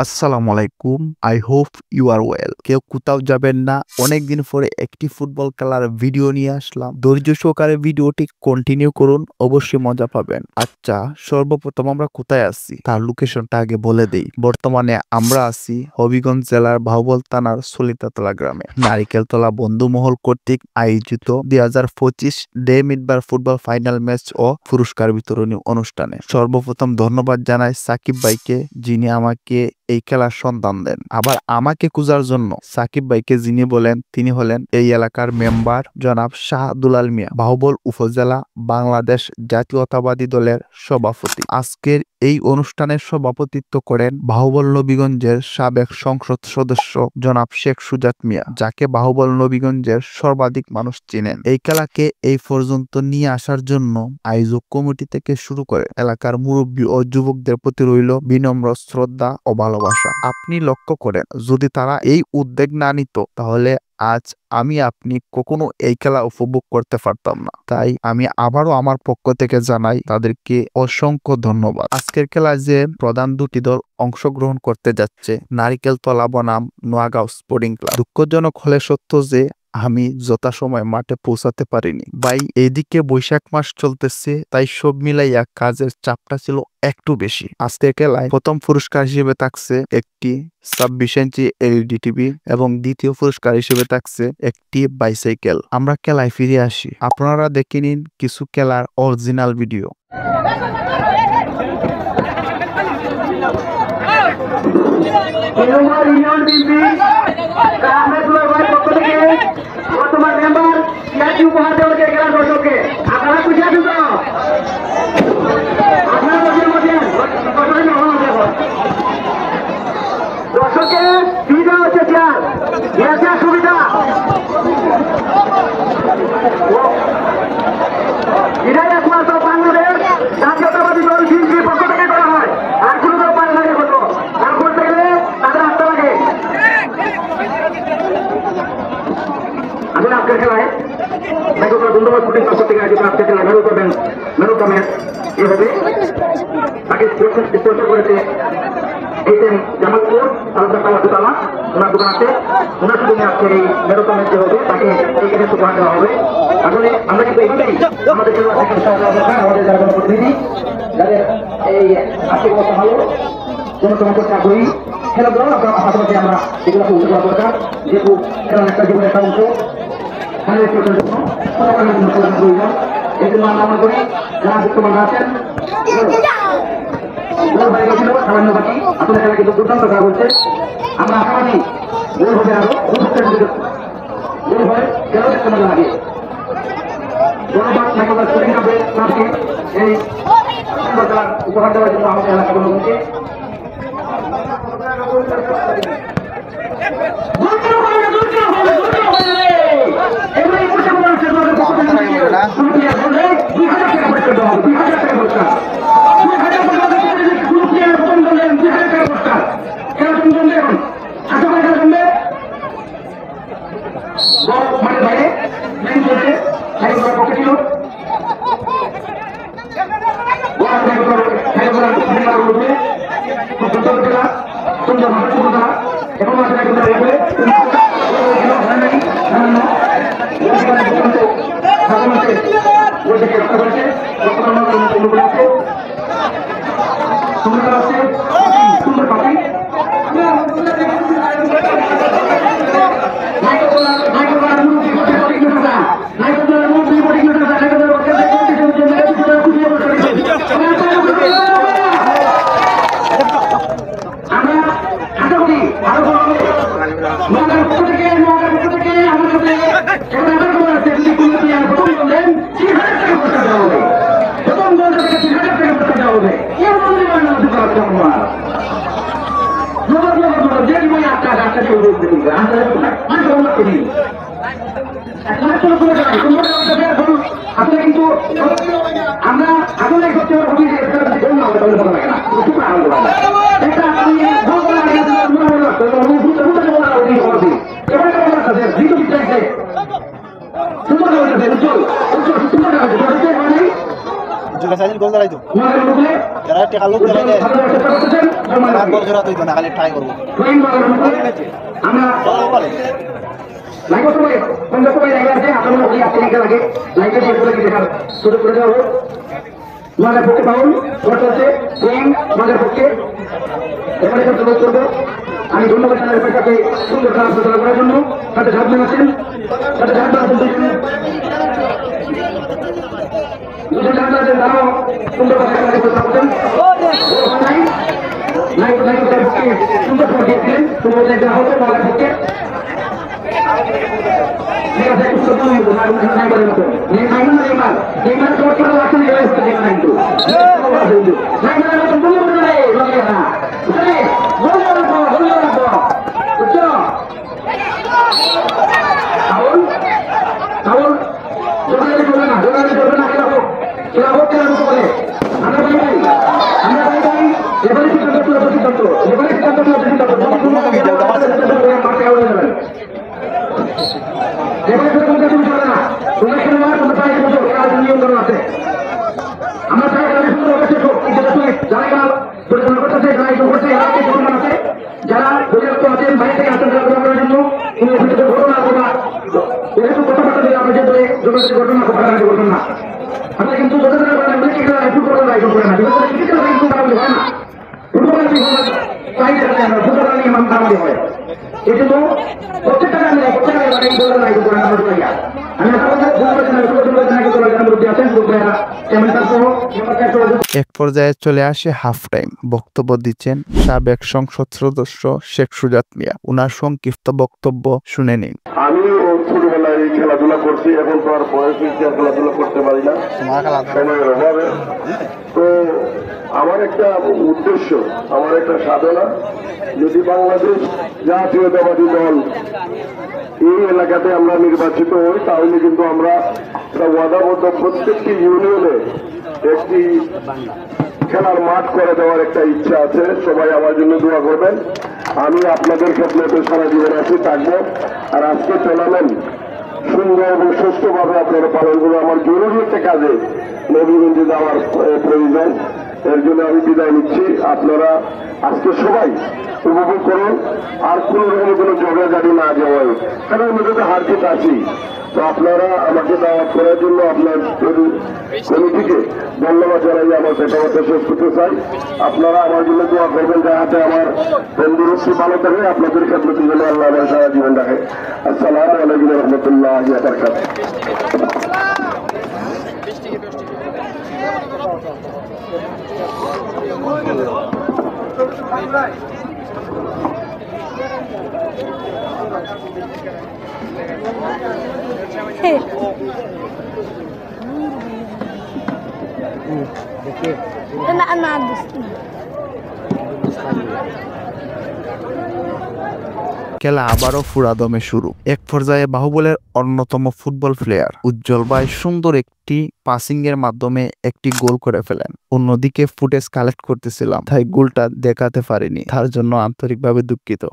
আসসালামু আলাইকুম। I hope you are well. কেউ কোথাও যাবেন না, অনেকদিন পরে একটি ফুটবল খেলার ভিডিও নিয়ে আসলাম। ধৈর্য সহকারে ভিডিওটি কন্টিনিউ করুন, অবশ্যই মজা পাবেন। আচ্ছা, সর্বপ্রথম আমরা কোথায় আছি তার লোকেশনটা আগে বলে দেই। বর্তমানে আমরা আছি হবিগঞ্জ জেলার বাহুবল থানার সলিতাতলা গ্রামে। নারিকেলতলা বন্ধুমহল কর্তৃক আয়োজিত 2025 ডে মিডবার ফুটবল ফাইনাল ম্যাচ ও পুরস্কার বিতরণী অনুষ্ঠানে সর্বপ্রথম ধন্যবাদ জানাই সাকিব ভাইকে, যিনি আমাকে এই খেলার সন্ধান দেন। আবার আমাকে খোঁজার জন্য সাকিব ভাইকে যিনি বলেন, তিনি হলেন এই এলাকার মেম্বার জনাব শাহ দুলাল মিয়া, বাহুবল উপজেলা বাংলাদেশ জাতীয়তাবাদী দলের সভাপতি। আজকের এই অনুষ্ঠানের সভাপতিত্ব করেন বাহুবল নবীগঞ্জের সাবেক সংসদ সদস্য জনাব শেখ সুজাত মিয়া, যাকে বাহুবল নবীগঞ্জের সর্বাধিক মানুষ চিনেন। এই খেলাকে এই পর্যন্ত নিয়ে আসার জন্য আয়োজক কমিটি থেকে শুরু করে এলাকার মুরব্বী ও যুবকদের প্রতি রইল বিনম্র শ্রদ্ধা ও ভালোবাসা। আপনি লক্ষ্য করেন, যদি তারা এই উদ্যোগ না নিত তাহলে আজ আপনি কখনো এই খেলা উপভোগ করতে পারতাম না। তাই আমি আবারও আমার পক্ষ থেকে জানাই তাদেরকে অসংখ্য ধন্যবাদ। আজকের খেলায় যে প্রধান দুটি দল অংশগ্রহণ করতে যাচ্ছে, নারিকেলতলা বনাম নোয়াগাঁও স্পোর্টিং ক্লাব। দুঃখজনক হলে সত্য যে আমি যথাসময় মাঠে পৌঁছাতে পারিনি। ভাই, এদিকে বৈশাখ মাস চলতেছে, তাই সব মিলাইয়া কাজের চাপটা ছিল একটু বেশি। আজকের খেলায় প্রথম পুরস্কার হিসেবে থাকছে একটি 26 ইঞ্চি এলইডি টিভি এবং দ্বিতীয় পুরস্কার হিসেবে থাকছে একটি বাইসাইকেল। আমরা খেলায় ফিরে আসি। আপনারা দেখে নিন কিছু খেলার অরিজিনাল ভিডিও। সুবিধা এটাই একমাত্র বাংলাদেশ জাতীয়তাবাদী দল বিএনপির পক্ষ থেকে করা হয়। আর কোনো দল পারে লাগে হতো, আর করতে গেলে তাদের আসতে লাগে। আসলে আজকের খেলায় বন্ধুবাদ ফুটিং পক্ষ থেকে আয়োজিত আজকের খেলায় মেরু করবেন, মেরু কামের এ হবে তাকে স্পন্সর করেছে এইচএম জামালপুর তালুকদার দোতলা, ওনার দোকান আছে। ওনার শুধু আজকের এই মেরুকামের যে হবে তাকে এইখানে উপহার দেওয়া হবে। আসলে আমরা কিন্তু এইটাই আমাদের আমাদের যারা প্রতিনিধি, যাদের এই আর্থিক অবস্থা ভালো, জনসংখ্যার আগ্রহী খেলাধুলা আপনার পাশাপাশি আমরা এগুলোকে উঠে করা দরকার। যেহেতু খেলার একটা জীবনের একটা অংশ, প্রয়োজন। এই জন্য আমরা মনে করি যারা বর্তমান আছেন সামান্য বাকি আসলে খেলা কিন্তু দুর্দান্ত খেলা করছে। আমরা আশাবাদী গোল হবে, আরো গোল হয়, খেলা দেখতে মজা লাগে। এই উপহার দেওয়ার জন্য আমাদের এলাকা জনগণকে আসলে কিন্তু আমরা আগুনে করতে হবে Juga saja gol dah itu. যারা টাকা লোক করে দেয় তারা বল জোড়া তুই না খালি ট্রাই করব আমরা লাইভ সময় বন্ধ করে জায়গা আছে আপনারা ওই আপনি লাগে লাইভে শেষ করে দেখার শুরু করে দেওয়া হোক মাঝে পক্ষে পাউল চলছে সুইং মাঝের পক্ষে এবারে শুরু করবো আমি ধন্যবাদ জানাই পেশাকে সুন্দর খেলা পরিচালনা করার জন্য সাথে সাবধান আছেন দুজন জানতে আছেন তারাও সুন্দর খেলা পরিচালনা করছেন সুন্দর করে দিয়েছিলেন সুন্দর জায়গা হতো মাঝের পক্ষে আমরা যারা পর্যাপ্ত আছেন বাইরে থেকে আসেন করার জন্য ঘটনা যেহেতু কথাবার্তা দিয়ে আমরা যেহেতু ঘটনা ঘটনা না আমরা কিন্তু ফুটবল আয়োজন করে না হয় না ফুটবল ফুটবল হয় এই জন্য প্রত্যেকটা আয়োজন করেন এক পর্যায়ে চলে আসে হাফ টাইম। বক্তব্য দিচ্ছেন সাবেক সংসদ সদস্য শেখ সুজাত মিয়া। উনার সংক্ষিপ্ত বক্তব্য শুনে নিন। আমি ছোটবেলায় খেলাধুলা করছি, এখন তো আর বয়স হয়েছে খেলাধুলা করতে পারি না সময়ের অভাবে। তো আমার একটা উদ্দেশ্য, আমার একটা সাধনা, যদি বাংলাদেশ জাতীয়তাবাদী দল এই এলাকাতে আমরা নির্বাচিত হই তাহলে কিন্তু আমরা ওয়াদাবদ্ধ প্রত্যেকটি ইউনিয়নে একটি খেলার মাঠ করে দেওয়ার একটা ইচ্ছা আছে। সবাই আমার জন্য দোয়া করবেন। আমি আপনাদের খেদমতে সারা জীবন আছি, থাকবো। আর আজকে টুর্নামেন্ট সুন্দর এবং সুস্থভাবে আপনারা পালন করবেন। আমার জরুরি একটা কাজে নবীগঞ্জে যাওয়ার প্রয়োজন, এর জন্য আমি বিদায় নিচ্ছি। আপনারা আজকে সবাই উপভোগ করুন, আর কোন রকম কোনো ঝগড়াঝাড়ি না যাওয়ায়, কারণ আমি যদি হার জিত আছি। তো আপনারা আমাকে দাওয়াত করার জন্য আপনার কমিটিকে ধন্যবাদ জানাই। আমার কথাবার্তা শেষ করতে চাই। আপনারা আমার জন্য দোয়া করবেন যাতে আমার তন্দুরস্তি ভালো থাকে। আপনাদের খেদমতের জন্য আল্লাহ আমার সারা জীবন রাখে। আসসালামু আলাইকুম রহমতুল্লাহ বারাকাতুহু। খেলা আবারও ফুরাদমে শুরু। এক পর্যায়ে বাহুবলের অন্যতম ফুটবল প্লেয়ার উজ্জ্বল ভাই সুন্দর একটি পাসিং এর মাধ্যমে একটি গোল করে ফেলেন। অন্যদিকে ফুটেজ কালেক্ট করতেছিলাম, তাই গোলটা দেখাতে পারিনি, তার জন্য আন্তরিকভাবে দুঃখিত।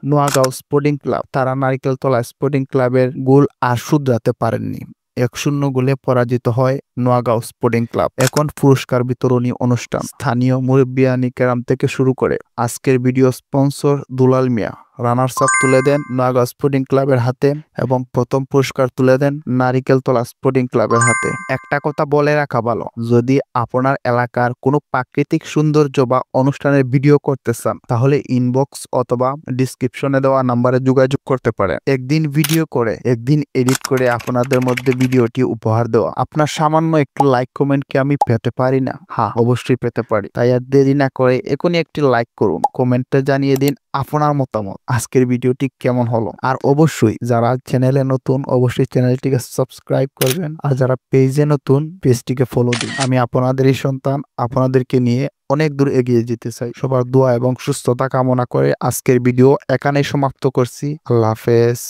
নোয়াগাঁও স্পোর্টিং ক্লাব, তারা নারিকেলতলা স্পোর্টিং ক্লাবের গোল আর শুধরাতে পারেননি। 1-0 গোলে পরাজিত হয় নোয়াগাঁও স্পোর্টিং ক্লাব। এখন পুরস্কার বিতরণী অনুষ্ঠান। স্থানীয় মুরব্বিয়ানি কেরাম থেকে শুরু করে আজকের ভিডিও স্পন্সর দুলাল মিয়া রানার্স আপ তুলে দেন নোয়াগাঁও স্পোর্টিং ক্লাবের হাতে এবং প্রথম পুরস্কার তুলে দেন নারিকেলতলা স্পোর্টিং ক্লাবের হাতে। একটা কথা বলে রাখা ভালো, যদি আপনার এলাকার কোনো প্রাকৃতিক সৌন্দর্য বা অনুষ্ঠানের ভিডিও করতে চান তাহলে ইনবক্স অথবা ডিসক্রিপশনে দেওয়া নাম্বারে যোগাযোগ করতে পারেন। একদিন ভিডিও করে একদিন এডিট করে আপনাদের মধ্যে ভিডিওটি উপহার দেওয়া। আপনার সামান্য একটু লাইক কমেন্ট কি আমি পেতে পারি না? হ্যাঁ, অবশ্যই পেতে পারি। তাই আর দেরি না করে এখনই একটি লাইক করুন, কমেন্টে জানিয়ে দিন আপনার মতামত, আজকের ভিডিওটি কেমন হলো। আর অবশ্যই যারা চ্যানেলে নতুন অবশ্যই চ্যানেলটিকে সাবস্ক্রাইব করবেন, আর যারা পেজে নতুন পেজটিকে ফলো দিন। আমি আপনাদেরই সন্তান, আপনাদেরকে নিয়ে অনেক দূর এগিয়ে যেতে চাই। সবার দোয়া এবং সুস্থতা কামনা করে আজকের ভিডিও এখানেই সমাপ্ত করছি। আল্লাহ হাফেজ।